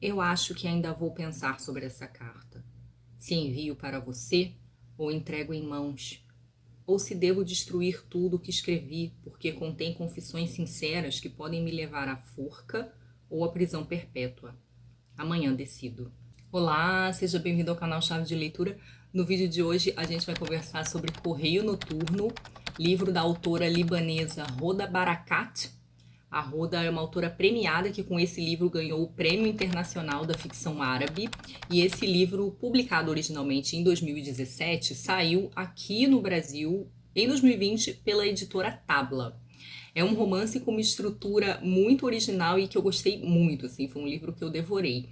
Eu acho que ainda vou pensar sobre essa carta. Se envio para você ou entrego em mãos, ou se devo destruir tudo o que escrevi, porque contém confissões sinceras que podem me levar à forca ou à prisão perpétua. Amanhã decido. Olá, seja bem-vindo ao canal Chave de Leitura. No vídeo de hoje a gente vai conversar sobre Correio Noturno, livro da autora libanesa Hoda Barakat. A Hoda é uma autora premiada que com esse livro ganhou o Prêmio Internacional da Ficção Árabe, e esse livro, publicado originalmente em 2017, saiu aqui no Brasil em 2020 pela editora Tabla. É um romance com uma estrutura muito original e que eu gostei muito, assim, foi um livro que eu devorei.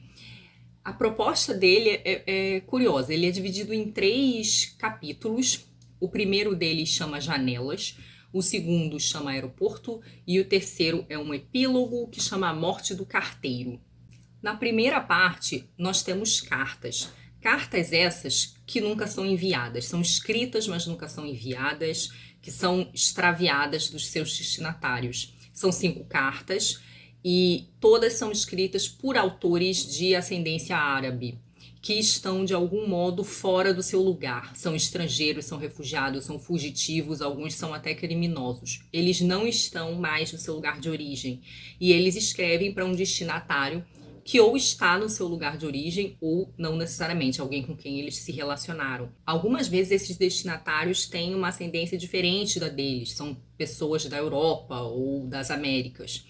A proposta dele é curiosa, ele é dividido em 3 capítulos. O primeiro deles chama Janelas, o segundo chama Aeroporto e o terceiro é um epílogo que chama A Morte do Carteiro. Na primeira parte, nós temos cartas. Cartas essas que nunca são enviadas, são escritas, mas nunca são enviadas, que são extraviadas dos seus destinatários. São 5 cartas e todas são escritas por autores de ascendência árabe, que estão de algum modo fora do seu lugar. São estrangeiros, são refugiados, são fugitivos, alguns são até criminosos. Eles não estão mais no seu lugar de origem e eles escrevem para um destinatário que ou está no seu lugar de origem ou não necessariamente, alguém com quem eles se relacionaram. Algumas vezes esses destinatários têm uma ascendência diferente da deles, são pessoas da Europa ou das Américas.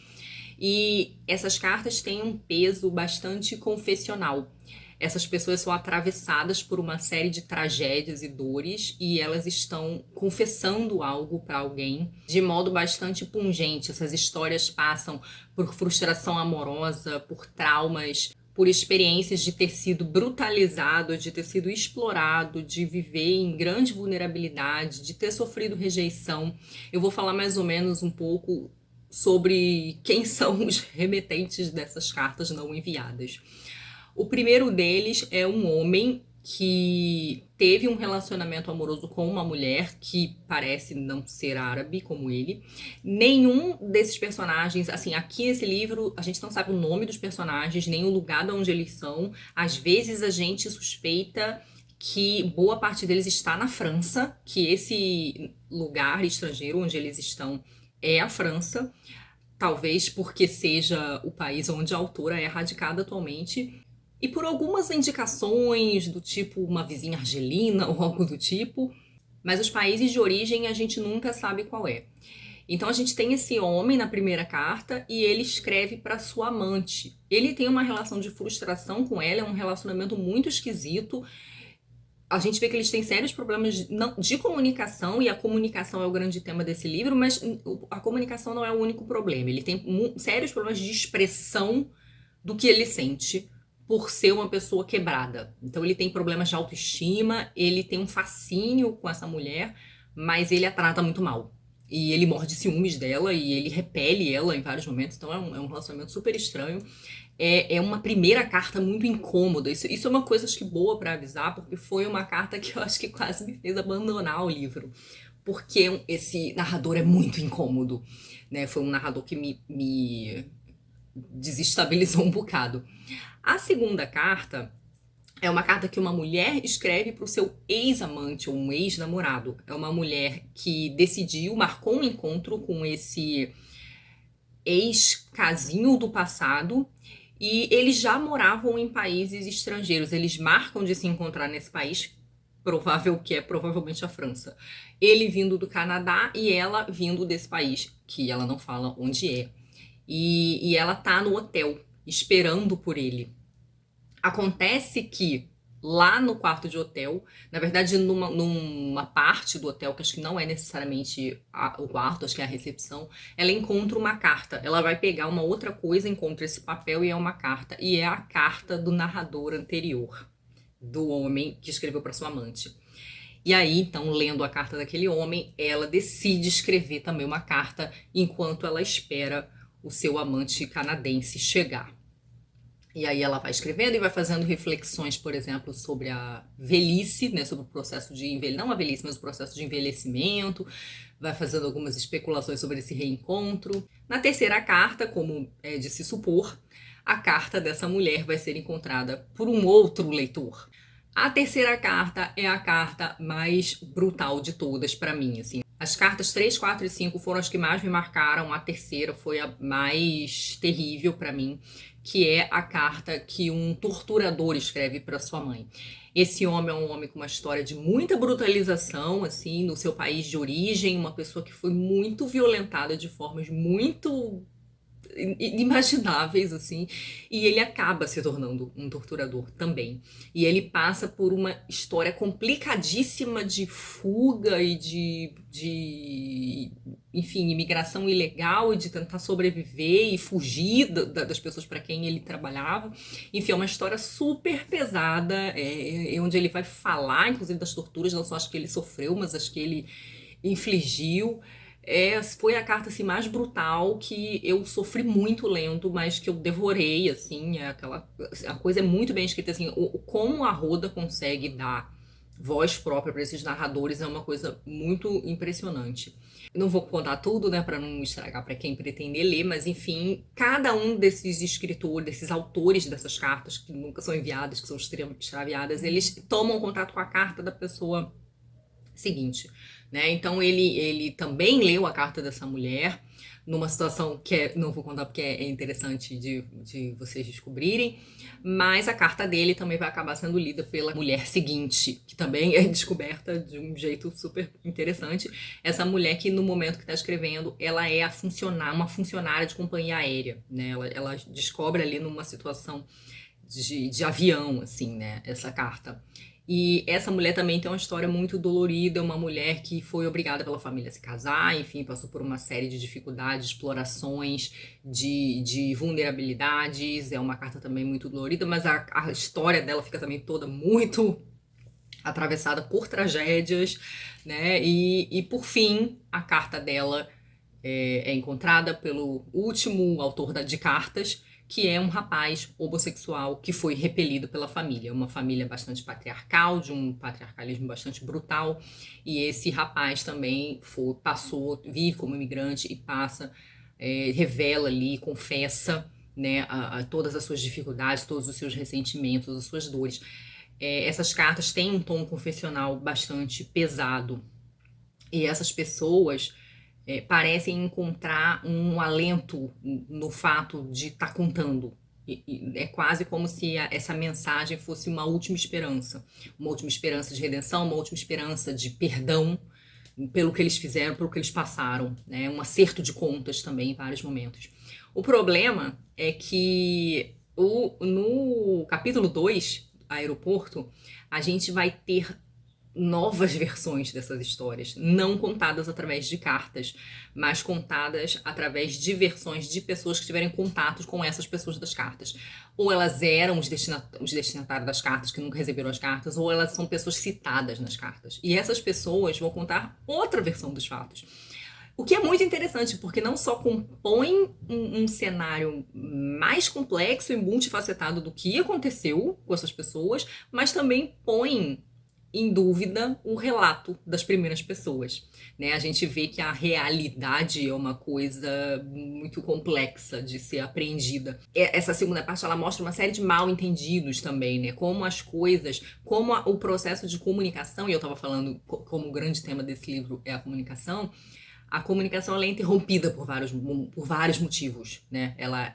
E essas cartas têm um peso bastante confessional. Essas pessoas são atravessadas por uma série de tragédias e dores e elas estão confessando algo para alguém de modo bastante pungente. Essas histórias passam por frustração amorosa, por traumas, por experiências de ter sido brutalizado, de ter sido explorado, de viver em grande vulnerabilidade, de ter sofrido rejeição. Eu vou falar mais ou menos um pouco sobre quem são os remetentes dessas cartas não enviadas. O primeiro deles é um homem que teve um relacionamento amoroso com uma mulher que parece não ser árabe como ele. Nenhum desses personagens, assim, aqui nesse livro a gente não sabe o nome dos personagens, nem o lugar de onde eles são. Às vezes a gente suspeita que boa parte deles está na França, que esse lugar estrangeiro onde eles estão é a França, talvez porque seja o país onde a autora é radicada atualmente, e por algumas indicações do tipo uma vizinha argelina ou algo do tipo, mas os países de origem a gente nunca sabe qual é. Então a gente tem esse homem na primeira carta e ele escreve para sua amante. Ele tem uma relação de frustração com ela, é um relacionamento muito esquisito. A gente vê que eles têm sérios problemas de comunicação, e a comunicação é o grande tema desse livro, mas a comunicação não é o único problema. Ele tem sérios problemas de expressão do que ele sente por ser uma pessoa quebrada. Então ele tem problemas de autoestima, ele tem um fascínio com essa mulher, mas ele a trata muito mal. E ele morre de ciúmes dela e ele repele ela em vários momentos, então é um relacionamento super estranho. É uma primeira carta muito incômoda. Isso é uma coisa, acho que boa para avisar, porque foi uma carta que eu acho que quase me fez abandonar o livro. Porque esse narrador é muito incômodo, né? Foi um narrador que me desestabilizou um bocado. A segunda carta é uma carta que uma mulher escreve para o seu ex-amante ou um ex-namorado. É uma mulher que marcou um encontro com esse ex-casinho do passado e eles já moravam em países estrangeiros. Eles marcam de se encontrar nesse país, provavelmente a França. Ele vindo do Canadá e ela vindo desse país, que ela não fala onde é. E ela tá no hotel, esperando por ele. Acontece que lá no quarto de hotel, na verdade numa parte do hotel, que acho que não é necessariamente o quarto, acho que é a recepção, ela encontra uma carta. Ela vai pegar uma outra coisa, encontra esse papel e é uma carta. E é a carta do narrador anterior, do homem que escreveu para sua amante. E aí, então, lendo a carta daquele homem, ela decide escrever também uma carta enquanto ela espera o seu amante canadense chegar. E aí ela vai escrevendo e vai fazendo reflexões, por exemplo, sobre a velhice, né, sobre o processo de envelhecimento, não a velhice, mas o processo de envelhecimento, vai fazendo algumas especulações sobre esse reencontro. Na terceira carta, como é de se supor, a carta dessa mulher vai ser encontrada por um outro leitor. A terceira carta é a carta mais brutal de todas para mim, assim. As cartas 3, 4 e 5 foram as que mais me marcaram. A terceira foi a mais terrível para mim, que é a carta que um torturador escreve para sua mãe. Esse homem é um homem com uma história de muita brutalização, assim, no seu país de origem, uma pessoa que foi muito violentada de formas muito inimagináveis, assim, e ele acaba se tornando um torturador também. E ele passa por uma história complicadíssima de fuga e enfim, imigração ilegal e de tentar sobreviver e fugir das pessoas para quem ele trabalhava. Enfim, é uma história super pesada, onde ele vai falar, inclusive, das torturas, não só as que ele sofreu, mas as que ele infligiu. Foi a carta assim, mais brutal que eu sofri muito lendo, mas que eu devorei, assim, a coisa é muito bem escrita, assim, como a Roda consegue dar voz própria para esses narradores é uma coisa muito impressionante. Não vou contar tudo, né, para não estragar para quem pretender ler, mas enfim, cada um desses escritores, desses autores dessas cartas, que nunca são enviadas, que são extremamente extraviadas, eles tomam contato com a carta da pessoa seguinte, né? Então ele também leu a carta dessa mulher numa situação que não vou contar porque é interessante de vocês descobrirem, mas a carta dele também vai acabar sendo lida pela mulher seguinte, que também é descoberta de um jeito super interessante. Essa mulher que no momento que está escrevendo, ela é uma funcionária de companhia aérea, né? Ela descobre ali numa situação de avião, assim, né? Essa carta. E essa mulher também tem uma história muito dolorida, uma mulher que foi obrigada pela família a se casar, enfim, passou por uma série de dificuldades, explorações, de vulnerabilidades. É uma carta também muito dolorida, mas a história dela fica também toda muito atravessada por tragédias, né? E por fim, a carta dela é encontrada pelo último autor de cartas, que é um rapaz homossexual que foi repelido pela família. Uma família bastante patriarcal, de um patriarcalismo bastante brutal. E esse rapaz também vive como imigrante e passa, revela ali, confessa, né, a todas as suas dificuldades, todos os seus ressentimentos, as suas dores. Essas cartas têm um tom confessional bastante pesado. E essas pessoas parecem encontrar um alento no fato de estar contando. É quase como se essa mensagem fosse uma última esperança de redenção, uma última esperança de perdão pelo que eles fizeram, pelo que eles passaram, né? Um acerto de contas também em vários momentos. O problema é que no capítulo 2, Aeroporto, a gente vai ter novas versões dessas histórias, não contadas através de cartas, mas contadas através de versões de pessoas que tiverem contatos com essas pessoas das cartas. Ou elas eram os destinatários das cartas, que nunca receberam as cartas, ou elas são pessoas citadas nas cartas. E essas pessoas vão contar outra versão dos fatos. O que é muito interessante, porque não só compõe um cenário mais complexo e multifacetado do que aconteceu com essas pessoas, mas também põe em dúvida o relato das primeiras pessoas, né? A gente vê que a realidade é uma coisa muito complexa de ser apreendida. Essa segunda parte, ela mostra uma série de mal-entendidos também, né? Como as coisas, como o processo de comunicação, e eu estava falando como o grande tema desse livro é a comunicação ela é interrompida por vários motivos, né? Ela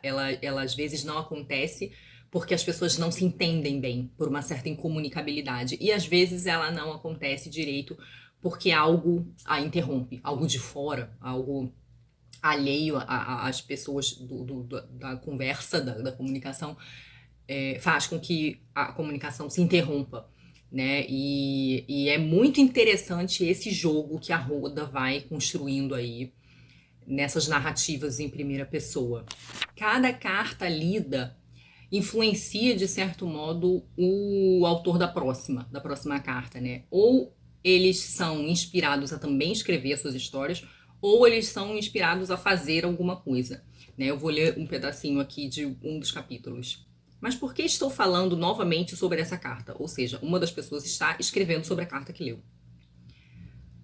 às vezes não acontece porque as pessoas não se entendem bem, por uma certa incomunicabilidade. E às vezes ela não acontece direito porque algo a interrompe, algo de fora, algo alheio às pessoas da conversa, da comunicação, faz com que a comunicação se interrompa, né? E é muito interessante esse jogo que a Roda vai construindo aí nessas narrativas em primeira pessoa. Cada carta lida influencia, de certo modo, o autor da próxima carta, né? Ou eles são inspirados a também escrever suas histórias, ou eles são inspirados a fazer alguma coisa, né? Eu vou ler um pedacinho aqui de um dos capítulos. Mas por que estou falando novamente sobre essa carta? Ou seja, uma das pessoas está escrevendo sobre a carta que leu.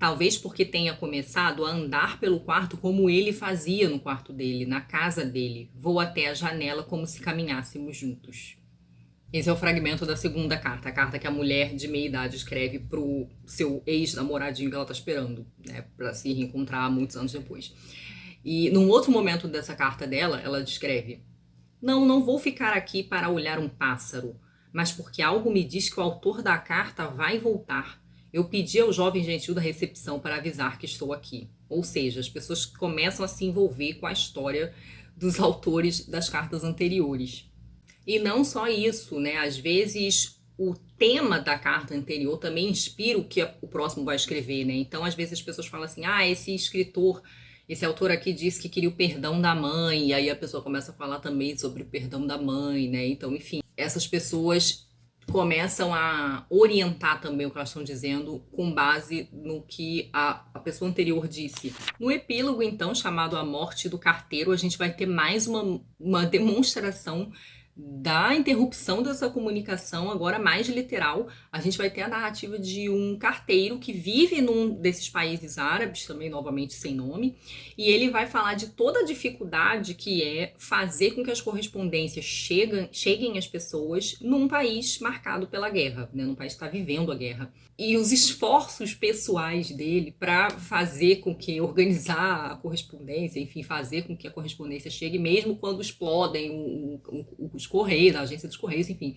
Talvez porque tenha começado a andar pelo quarto como ele fazia no quarto dele, na casa dele. Vou até a janela como se caminhássemos juntos. Esse é o fragmento da segunda carta, a carta que a mulher de meia idade escreve pro seu ex-namoradinho que ela tá esperando, né, pra se reencontrar muitos anos depois. E num outro momento dessa carta dela, ela descreve: não vou ficar aqui para olhar um pássaro, mas porque algo me diz que o autor da carta vai voltar. Eu pedi ao jovem gentil da recepção para avisar que estou aqui. Ou seja, as pessoas começam a se envolver com a história dos autores das cartas anteriores. E não só isso, né? Às vezes o tema da carta anterior também inspira o que o próximo vai escrever, né? Então, às vezes as pessoas falam assim: esse escritor, esse autor aqui disse que queria o perdão da mãe, e aí a pessoa começa a falar também sobre o perdão da mãe, né? Então, enfim, essas pessoas começam a orientar também o que elas estão dizendo com base no que a pessoa anterior disse. No epílogo, então, chamado A Morte do Carteiro, a gente vai ter mais uma demonstração da interrupção dessa comunicação, agora mais literal. A gente vai ter a narrativa de um carteiro que vive num desses países árabes, também novamente sem nome, e ele vai falar de toda a dificuldade que é fazer com que as correspondências cheguem às pessoas num país marcado pela guerra, né, num país que está vivendo a guerra. E os esforços pessoais dele para fazer com que organizar a correspondência, enfim, fazer com que a correspondência chegue, mesmo quando explodem os correios, a agência dos correios, enfim.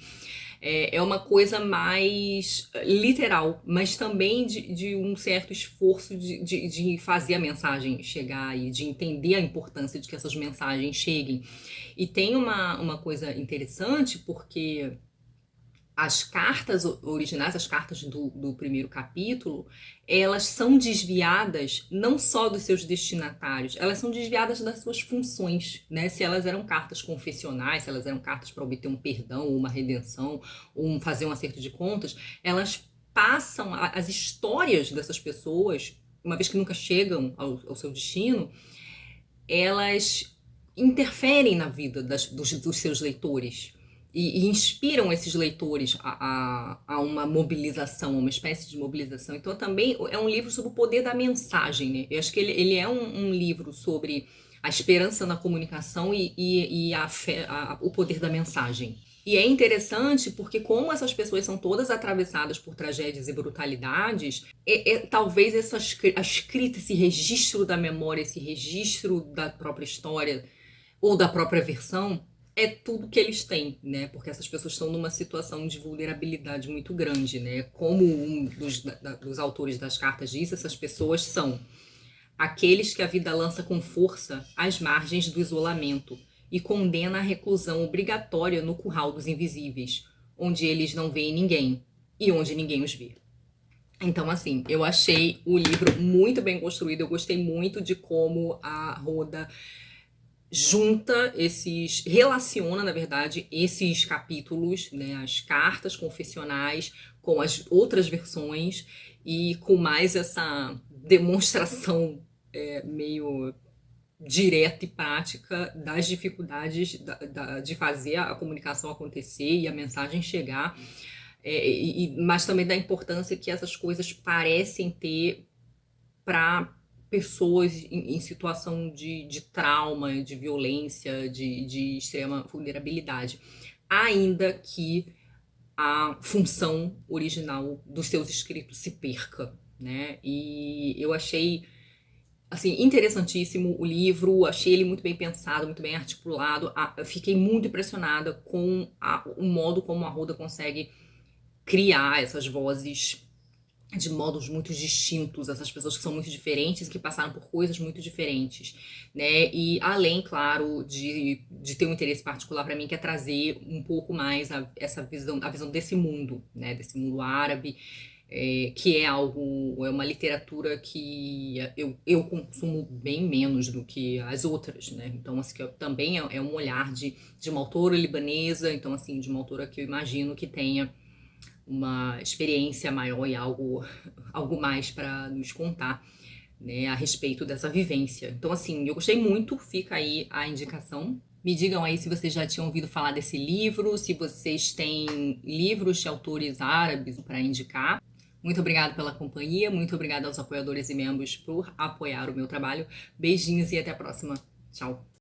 É uma coisa mais literal, mas também de um certo esforço de fazer a mensagem chegar e de entender a importância de que essas mensagens cheguem. E tem uma coisa interessante, porque as cartas originais, as cartas do primeiro capítulo, elas são desviadas não só dos seus destinatários, elas são desviadas das suas funções, né? Se elas eram cartas confessionais, se elas eram cartas para obter um perdão, ou uma redenção, ou fazer um acerto de contas, elas passam, as histórias dessas pessoas, uma vez que nunca chegam ao seu destino, elas interferem na vida dos seus leitores. E inspiram esses leitores a uma mobilização, uma espécie de mobilização. Então também é um livro sobre o poder da mensagem, né? Eu acho que ele é um livro sobre a esperança na comunicação e a fé, o poder da mensagem. E é interessante porque como essas pessoas são todas atravessadas por tragédias e brutalidades, talvez a escrita, esse registro da memória, esse registro da própria história ou da própria versão, é tudo que eles têm, né? Porque essas pessoas estão numa situação de vulnerabilidade muito grande, né? Como um dos autores das cartas disse, essas pessoas são aqueles que a vida lança com força às margens do isolamento e condena à reclusão obrigatória no curral dos invisíveis, onde eles não veem ninguém e onde ninguém os vê. Então, assim, eu achei o livro muito bem construído, eu gostei muito de como a Rhoda relaciona, na verdade, esses capítulos, né, as cartas confessionais com as outras versões e com mais essa demonstração meio direta e prática das dificuldades de fazer a comunicação acontecer e a mensagem chegar, mas também da importância que essas coisas parecem ter para pessoas em situação de trauma, de violência, de extrema vulnerabilidade, ainda que a função original dos seus escritos se perca, né? E eu achei assim interessantíssimo o livro, achei ele muito bem pensado, muito bem articulado. Eu fiquei muito impressionada com o modo como a Rhoda consegue criar essas vozes de modos muito distintos, essas pessoas que são muito diferentes, que passaram por coisas muito diferentes, né? E além, claro, de ter um interesse particular para mim, que é trazer um pouco mais essa visão, a visão desse mundo, né? Desse mundo árabe, que é uma literatura que eu consumo bem menos do que as outras, né? Então, assim, que também é um olhar de uma autora libanesa, então, assim, de uma autora que eu imagino que tenha uma experiência maior e algo mais para nos contar, né, a respeito dessa vivência. Então, assim, eu gostei muito, fica aí a indicação. Me digam aí se vocês já tinham ouvido falar desse livro, se vocês têm livros de autores árabes para indicar. Muito obrigada pela companhia, muito obrigada aos apoiadores e membros por apoiar o meu trabalho. Beijinhos e até a próxima. Tchau.